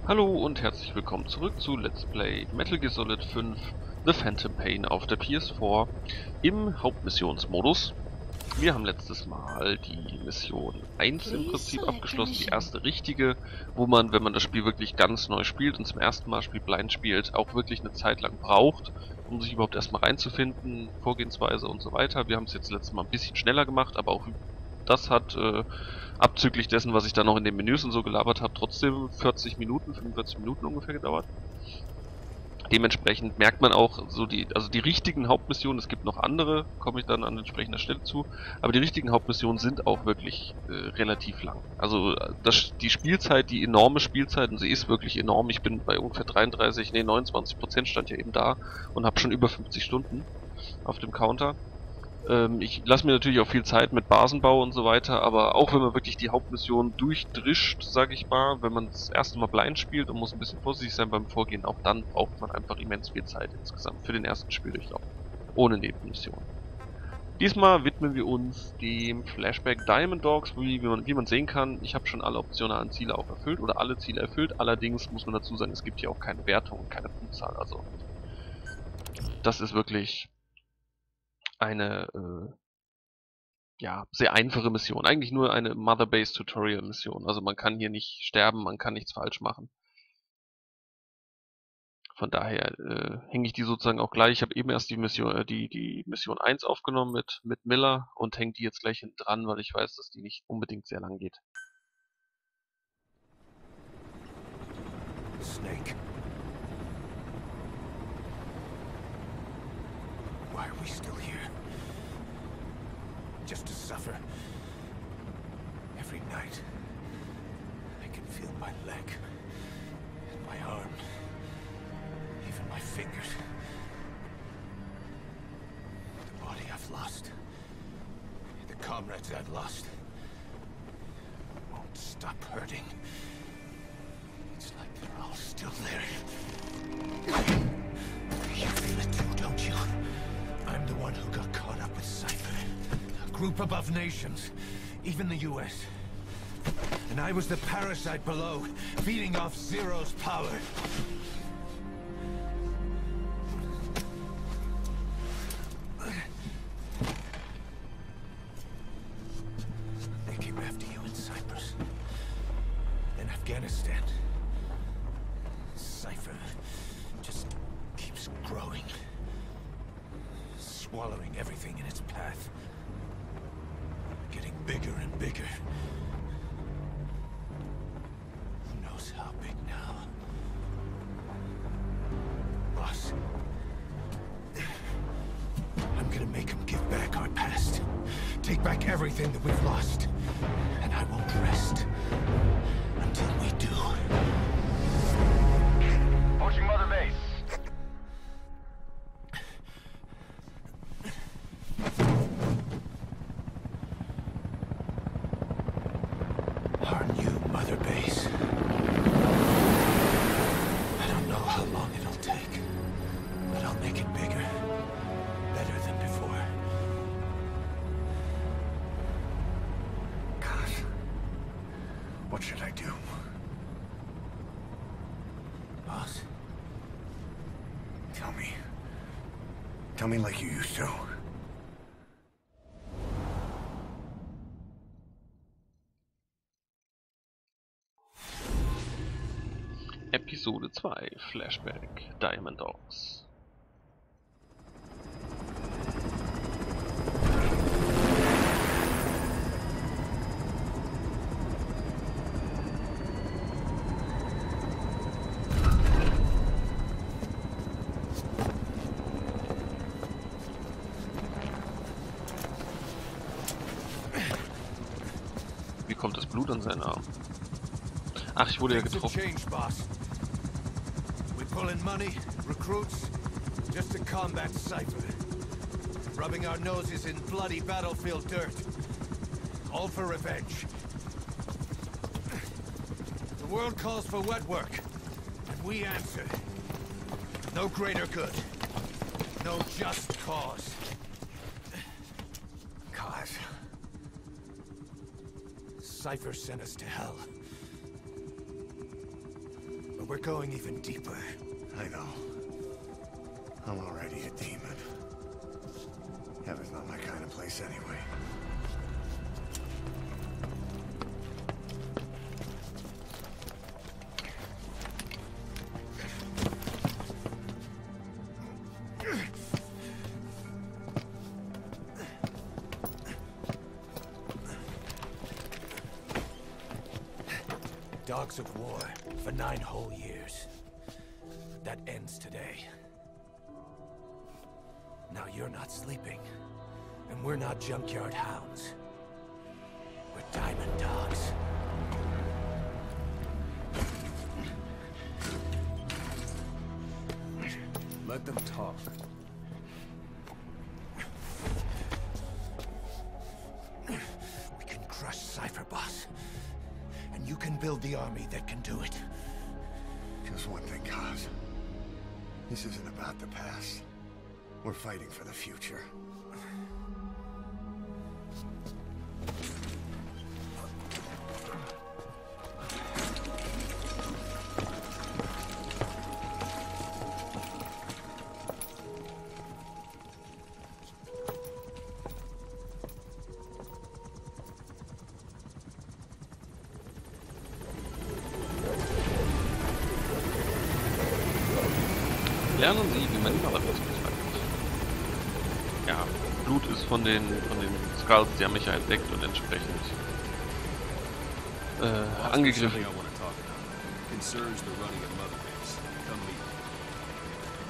Hallo und herzlich willkommen zurück zu Let's Play Metal Gear Solid 5 The Phantom Pain auf der PS4 im Hauptmissionsmodus. Wir haben letztes Mal die Mission 1 im Prinzip abgeschlossen, die erste richtige, wo man, wenn man das Spiel wirklich ganz neu spielt und zum ersten Mal blind spielt, auch wirklich eine Zeit lang braucht, um sich überhaupt erstmal reinzufinden, Vorgehensweise und so weiter. Wir haben es jetzt letztes Mal ein bisschen schneller gemacht, aber auch das hat abzüglich dessen, was ich da noch in den Menüs und so gelabert habe, trotzdem 45 Minuten ungefähr gedauert. Dementsprechend merkt man auch so die richtigen Hauptmissionen, es gibt noch andere, komme ich dann an entsprechender Stelle zu, aber die richtigen Hauptmissionen sind auch wirklich relativ lang. Also die Spielzeit, die enorme Spielzeit, und sie ist wirklich enorm, ich bin bei ungefähr 29% stand ja eben da und habe schon über 50 Stunden auf dem Counter. Ich lasse mir natürlich auch viel Zeit mit Basenbau und so weiter, aber auch wenn man wirklich die Hauptmission durchdrischt, sage ich mal, wenn man das erste Mal blind spielt und muss ein bisschen vorsichtig sein beim Vorgehen, auch dann braucht man einfach immens viel Zeit insgesamt für den ersten Spieldurchlauf. Ohne Nebenmission. Diesmal widmen wir uns dem Flashback Diamond Dogs, wie man sehen kann, ich habe schon alle optionalen Ziele auch erfüllt oder alle Ziele erfüllt, allerdings muss man dazu sagen, es gibt hier auch keine Wertung und keine Punktzahl, also das ist wirklich eine ja, sehr einfache Mission. Eigentlich nur eine Mother-Base-Tutorial-Mission. Also man kann hier nicht sterben, man kann nichts falsch machen. Von daher hänge ich die sozusagen auch gleich. Ich habe eben erst die Mission 1 aufgenommen mit Miller und hänge die jetzt gleich hinten dran, weil ich weiß, dass die nicht unbedingt sehr lang geht. Snake. Why are we still here? Just to suffer. Every night, I can feel my leg, and my arm, even my fingers. The body I've lost, the comrades I've lost, won't stop hurting. It's like they're all still there. You feel it too, don't you? I'm the one who got caught up with Cypher. A group above nations, even the US. And I was the parasite below, feeding off Zero's power. They came after you in Cyprus. In Afghanistan. Cypher just keeps growing. Swallowing everything in its path. Getting bigger and bigger. Who knows how big now? Boss. I'm gonna make him give back our past. Take back everything that we've lost. And I won't rest until we do. Approaching Mother Base. Our new Mother Base. I don't know how long it'll take, but I'll make it bigger. Better than before. God. What should I do? Boss? Tell me. Tell me like you used to. Episode 2, Flashback Diamond Dogs. Wie kommt das Blut an seinen Arm? Ach, ich wurde ja Things have getroffen. changed, boss. We pull in money, recruits, just to combat Cypher. Rubbing our noses in bloody battlefield dirt. All for revenge. The world calls for wet work, and we answer. No greater good. No just cause. Cause. Cypher sent us to hell. But we're going even deeper. I know. I'm already a demon. Heaven's not my kind of place anyway. Dogs of war for 9 whole years. That ends today. Now you're not sleeping, and we're not junkyard hounds. We're diamond dogs. Let them talk. We can crush Cypher, boss. And you can build the army that can do it. Just one thing, Kaz. This isn't about the past. We're fighting for the future. Lernen Sie, wie man Motherboards betreibt. Ja, Blut ist von den Skulls, die haben mich ja entdeckt und entsprechend angegriffen.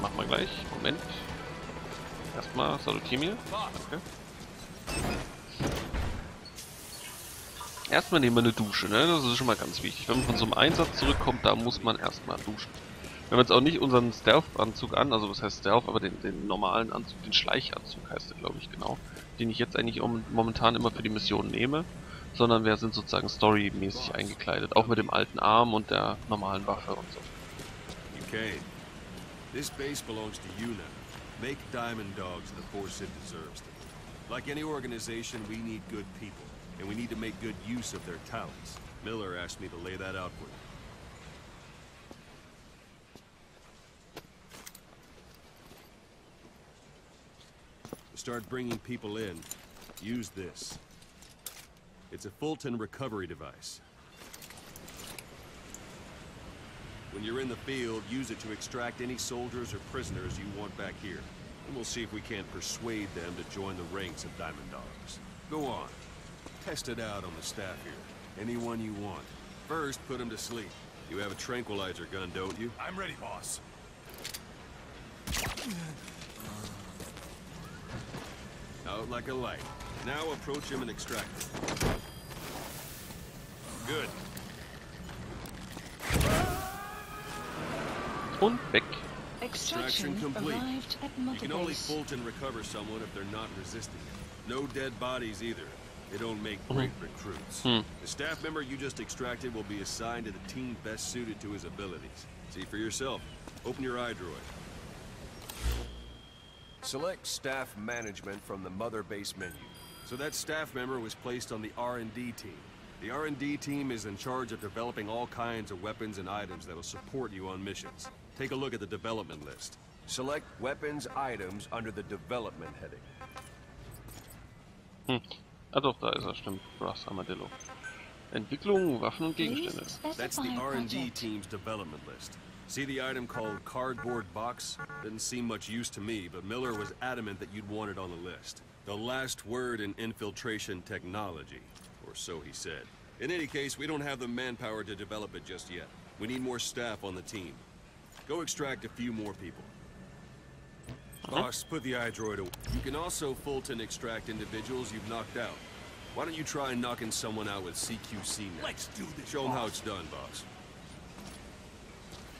Machen wir gleich. Moment. Erstmal salutier mir. Danke. Erstmal nehmen wir eine Dusche, ne? Das ist schon mal ganz wichtig. Wenn man von so einem Einsatz zurückkommt, da muss man erstmal duschen. Wir haben jetzt auch nicht unseren Stealth-Anzug an, also was heißt Stealth, aber den normalen Anzug, den Schleichanzug heißt der, glaube ich, genau. Den ich jetzt eigentlich momentan immer für die Mission nehme, sondern wir sind sozusagen storymäßig eingekleidet, auch mit dem alten Arm und der normalen Waffe und so. Okay. This base belongs to you now. Make diamond dogs the force it deserves. Like any organization, we need good people, and we need to make good use of their talents. Miller asked me to lay that out for you. To start bringing people in, use this. It's a Fulton recovery device. When you're in the field, use it to extract any soldiers or prisoners you want back here. And we'll see if we can't persuade them to join the ranks of Diamond Dogs. Go on. Test it out on the staff here. Anyone you want. First, put them to sleep. You have a tranquilizer gun, don't you? I'm ready, boss. Out like a light. Now approach him and extract him. Good. Und weg. Extraction complete. You can only Fulton recover someone if they're not resisting. No dead bodies either. They don't make great recruits. The staff member you just extracted will be assigned to the team best suited to his abilities. See for yourself. Open your iDroid. Select staff management from the mother base menu. So that staff member was placed on the R&D team. The R&D team is in charge of developing all kinds of weapons and items that will support you on missions. Take a look at the development list. Select weapons items under the development heading. Ah doch, da ist er, stimmt. Brass Armadillo. Entwicklung, Waffen und Gegenstände. That's the R&D team's development list. See the item called cardboard box? Didn't seem much use to me, but Miller was adamant that you'd want it on the list. The last word in infiltration technology, or so he said. In any case, we don't have the manpower to develop it just yet. We need more staff on the team. Go extract a few more people. Boss, put the iDroid away. You can also Fulton extract individuals you've knocked out. Why don't you try knocking someone out with CQC next? Let's do this. Show them how it's done, boss.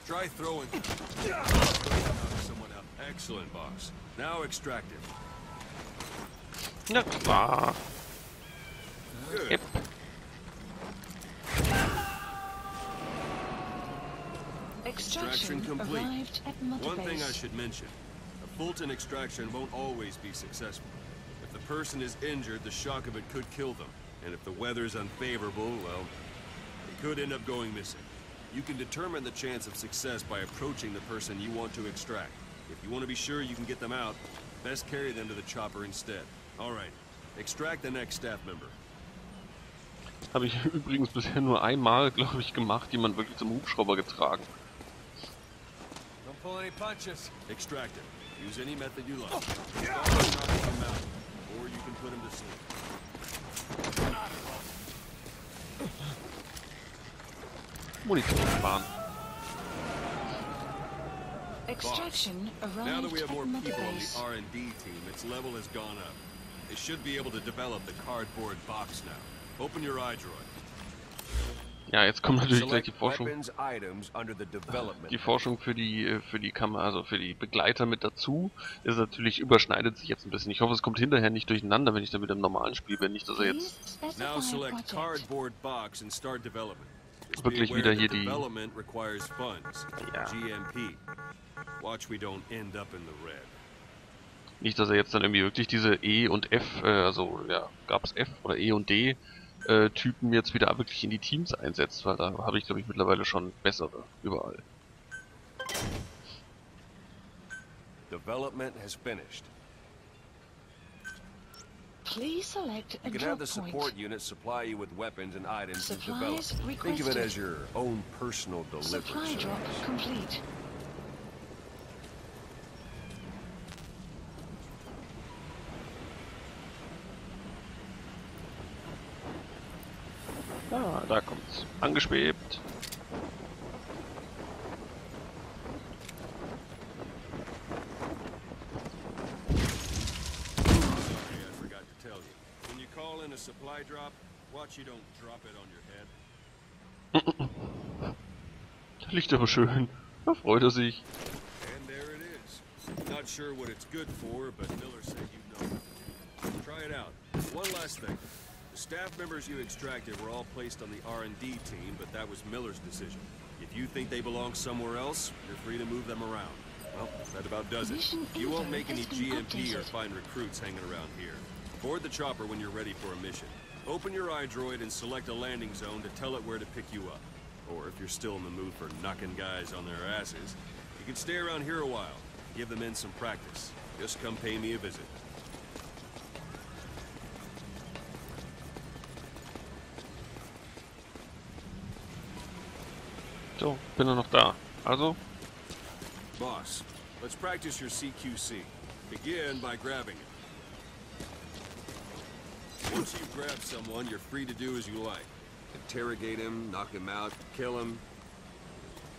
Try throwing someone out. Excellent, boss. Now extract him. Na klar. Good. Yep. Extraction complete. One thing I should mention. A Fulton extraction won't always be successful. If the person is injured, the shock of it could kill them. And if the weather's unfavorable, well, they could end up going missing. You can determine the chance of success by approaching the person you want to extract. If you want to be sure you can get them out, best carry them to the chopper instead. All right, extract the next staff member. Habe ich übrigens bisher nur einmal, glaube ich, gemacht, jemand wirklich zum Hubschrauber getragen. Don't pull any punches. Extract him. Use any method you like. Start by knocking him out, or you can put him to sleep. Munition sparen. Extraction Now that arrived we have more at Mother people on the Base. R&D team, its level has gone up. They should be able to develop the cardboard box now. Open your eye droid. Ja, jetzt kommt natürlich gleich Select die Forschung. weapons items under the development. Die Forschung für die Kamera, also für die Begleiter mit dazu, ist natürlich, überschneidet sich jetzt ein bisschen. Ich hoffe, es kommt hinterher nicht durcheinander, wenn ich dann wieder im normalen Spiel bin. Nicht, dass er jetzt Now select cardboard box and start development. Just be wirklich aware wieder that hier die... development requires funds. Ja. GMP. Watch we don't end up in the red. Nicht, dass er jetzt dann irgendwie wirklich diese E und F, also ja, gab es F oder E und D Typen jetzt wieder wirklich in die Teams einsetzt, weil da habe ich, glaube ich, mittlerweile schon bessere überall. Development has finished. Please select a You can drop have the point. support unit supply you with weapons and items you've Supplies developed. Think of it requested. as your own personal delivery Supply service. drop complete. Ah, da kommt's. Angeschwebt. Sorry, I forgot to tell you. When you call in a supply drop, watch you don't drop it on your head. Liegt aber schön. Da freut er sich. And there it is. Not sure what it's good for, but Miller said you'd know. Try it out. One last thing. The staff members you extracted were all placed on the R&D team, but that was Miller's decision. If you think they belong somewhere else, you're free to move them around. Well, that about does it. Mission You won't info make any has been GMP or updated. find recruits hanging around here. Board the chopper when you're ready for a mission. Open your iDroid and select a landing zone to tell it where to pick you up. Or if you're still in the mood for knocking guys on their asses, you can stay around here a while. Give the men some practice. Just come pay me a visit. So, bin er noch da. Also, Boss, let's practice your CQC. Begin by grabbing it. Once you've grabbed someone, you're free to do as you like. Interrogate him, knock him out, kill him.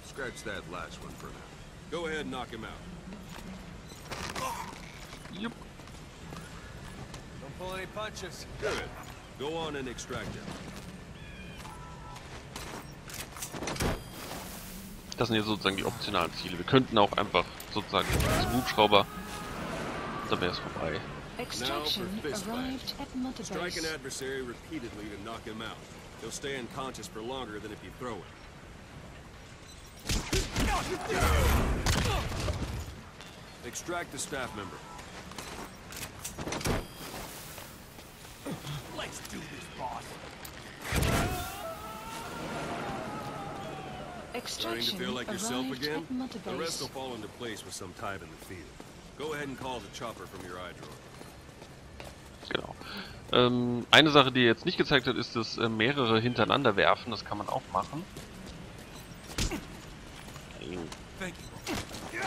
Scratch that last one for now. Go ahead and knock him out. jupp. Don't pull any punches. Good. Go on and extract him. Das sind jetzt sozusagen die optionalen Ziele. Wir könnten auch einfach sozusagen zum Hubschrauber. Da wäre es vorbei. Extraction fist arrived at Mother Strike an Base. adversary repeatedly to knock him out. He'll stay unconscious for longer than if you throw him. Extract the staff member. Let's do this, boss. Starting to Extraction feel like yourself arrived again? at Mother The rest will Base. fall into place with some time in the field. Go ahead and call the chopper from your iDroid. Genau. Eine Sache, die er jetzt nicht gezeigt hat, ist das mehrere hintereinander werfen. Das kann man auch machen. Thank you.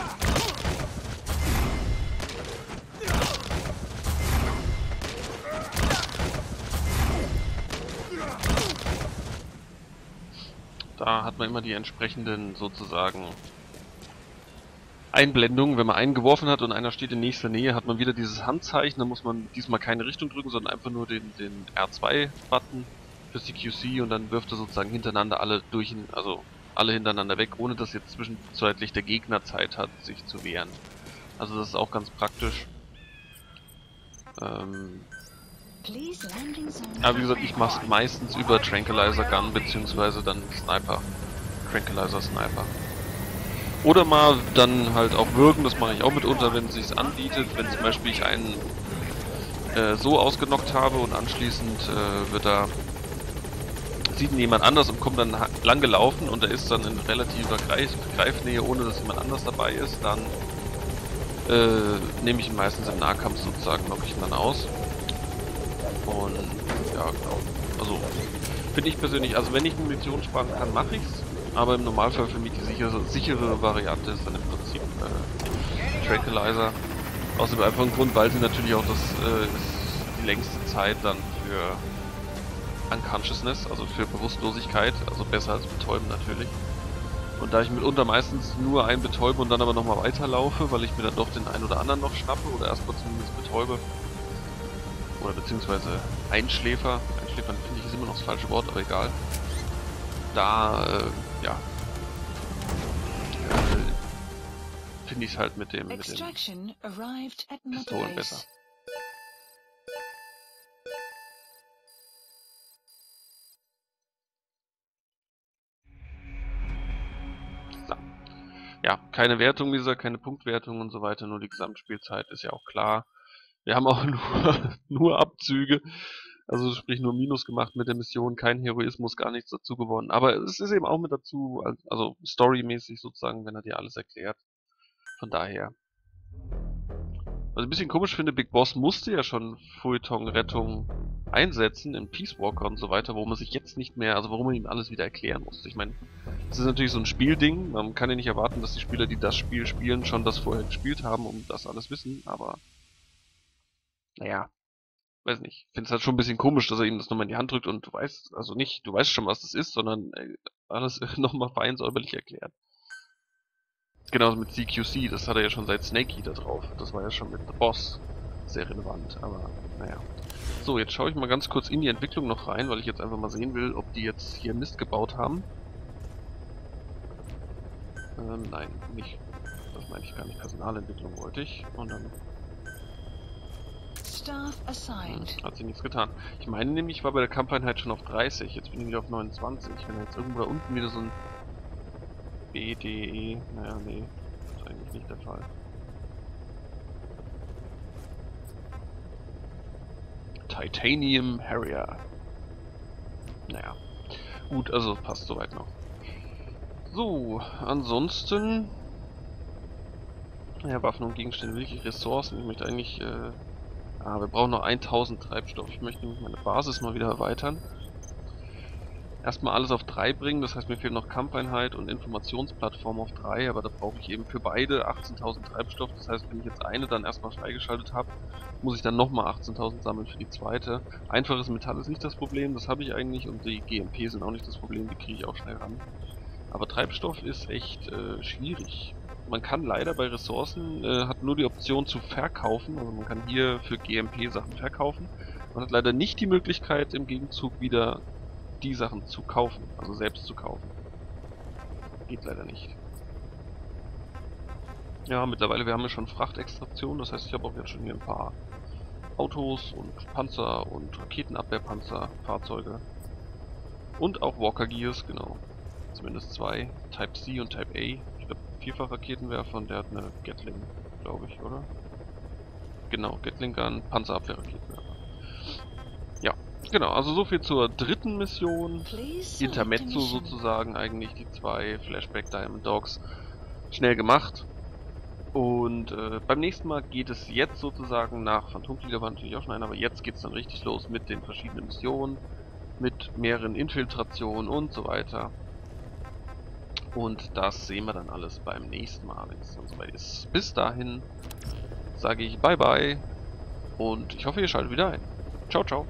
Da hat man immer die entsprechenden sozusagen Einblendungen. Wenn man einen geworfen hat und einer steht in nächster Nähe, hat man wieder dieses Handzeichen. Da muss man diesmal keine Richtung drücken, sondern einfach nur den R2-Button für CQC und dann wirft er sozusagen hintereinander alle durch, also alle hintereinander weg, ohne dass jetzt zwischenzeitlich der Gegner Zeit hat, sich zu wehren. Also das ist auch ganz praktisch. Please landing zone. Aber wie gesagt, ich mache es meistens über Tranquilizer Gun beziehungsweise dann Sniper. Tranquilizer Sniper. Oder mal dann halt auch würgen, das mache ich auch mitunter, wenn es sich anbietet. Wenn zum Beispiel ich einen so ausgenockt habe und anschließend wird er sieht ihn jemand anders und kommt dann lang gelaufen und er ist dann in relativer Greifnähe, ohne dass jemand anders dabei ist, dann nehme ich ihn meistens im Nahkampf sozusagen, locke ich ihn dann aus. Und ja, genau. Also finde ich persönlich, also wenn ich Munition sparen kann, mache ich's. Aber im Normalfall für mich die sichere Variante ist dann im Prinzip Tranquilizer. Aus dem einfachen Grund, weil sie natürlich auch die längste Zeit dann für Unconsciousness, also für Bewusstlosigkeit, also besser als betäuben natürlich. Und da ich mitunter meistens nur einen betäube und dann aber nochmal weiterlaufe, weil ich mir dann doch den einen oder anderen noch schnappe oder erstmal zumindest betäube. Oder beziehungsweise Einschläfern finde ich ist immer noch das falsche Wort, aber egal. Da, ja. Finde ich es halt mit dem Extraction arrived at Pistolen besser. So. Ja, keine Wertung, wie gesagt, keine Punktwertung und so weiter, nur die Gesamtspielzeit ist ja auch klar. Wir haben auch nur Abzüge, also sprich nur Minus gemacht mit der Mission, kein Heroismus, gar nichts dazu gewonnen. Aber es ist eben auch mit dazu, also storymäßig sozusagen, wenn er dir alles erklärt. Von daher. Was ich ein bisschen komisch finde, Big Boss musste ja schon Feuilleton-Rettung einsetzen in Peace Walker und so weiter, warum er sich jetzt nicht mehr, also warum er ihm alles wieder erklären musste. Ich meine, das ist natürlich so ein Spielding, man kann ja nicht erwarten, dass die Spieler, die das Spiel spielen, schon das vorher gespielt haben und das alles wissen, aber naja, weiß nicht. Ich finde es halt schon ein bisschen komisch, dass er ihm das nochmal in die Hand drückt und du weißt, also nicht, du weißt schon, was das ist, sondern alles nochmal fein säuberlich erklärt. Genauso mit CQC, das hat er ja schon seit Snakey da drauf. Das war ja schon mit The Boss sehr relevant, aber naja. So, jetzt schaue ich mal ganz kurz in die Entwicklung noch rein, weil ich jetzt einfach mal sehen will, ob die jetzt hier Mist gebaut haben. Nein, nicht. Das meine ich gar nicht. Personalentwicklung wollte ich. Und dann Staff assigned. hat sie nichts getan. Ich meine nämlich, ich war bei der Kampfeinheit schon auf 30, jetzt bin ich wieder auf 29. Wenn jetzt irgendwo da unten wieder so ein BDE, naja, nee, ist eigentlich nicht der Fall. Titanium Harrier. Naja, gut, also passt soweit noch. So, ansonsten, ja, Waffen und Gegenstände, wirklich Ressourcen. Ich möchte eigentlich, wir brauchen noch 1000 Treibstoff. Ich möchte nämlich meine Basis mal wieder erweitern. Erstmal alles auf 3 bringen, das heißt mir fehlt noch Kampfeinheit und Informationsplattform auf 3, aber da brauche ich eben für beide 18.000 Treibstoff, das heißt wenn ich jetzt eine dann erstmal freigeschaltet habe, muss ich dann nochmal 18.000 sammeln für die zweite. Einfaches Metall ist nicht das Problem, das habe ich eigentlich und die GMP sind auch nicht das Problem, die kriege ich auch schnell ran. Aber Treibstoff ist echt schwierig. Man kann leider bei Ressourcen, hat nur die Option zu verkaufen, also man kann hier für GMP Sachen verkaufen, man hat leider nicht die Möglichkeit im Gegenzug wieder die Sachen zu kaufen, also selbst zu kaufen. Geht leider nicht. Ja, mittlerweile, wir haben ja schon Frachtextraktion, das heißt, ich habe auch jetzt schon hier ein paar Autos und Panzer und Raketenabwehrpanzer, Fahrzeuge. Und auch Walker Gears, genau. Zumindest 2, Type C und Type A. Ich glaube, vierfach Raketenwerfer und der hat eine Gatling, glaube ich, oder? Genau, Gatling Gun, Panzerabwehrraketenwerfer. Ja. Genau, also so viel zur dritten Mission. Intermezzo sozusagen eigentlich, die 2 Flashback Diamond Dogs. Schnell gemacht. Und beim nächsten Mal geht es jetzt sozusagen nach Phantomkrieger war natürlich auch schon ein, aber jetzt geht es dann richtig los mit den verschiedenen Missionen, mit mehreren Infiltrationen und so weiter. Und das sehen wir dann alles beim nächsten Mal, wenn es dann soweit ist. Bis dahin sage ich Bye Bye und ich hoffe, ihr schaltet wieder ein. Ciao, ciao.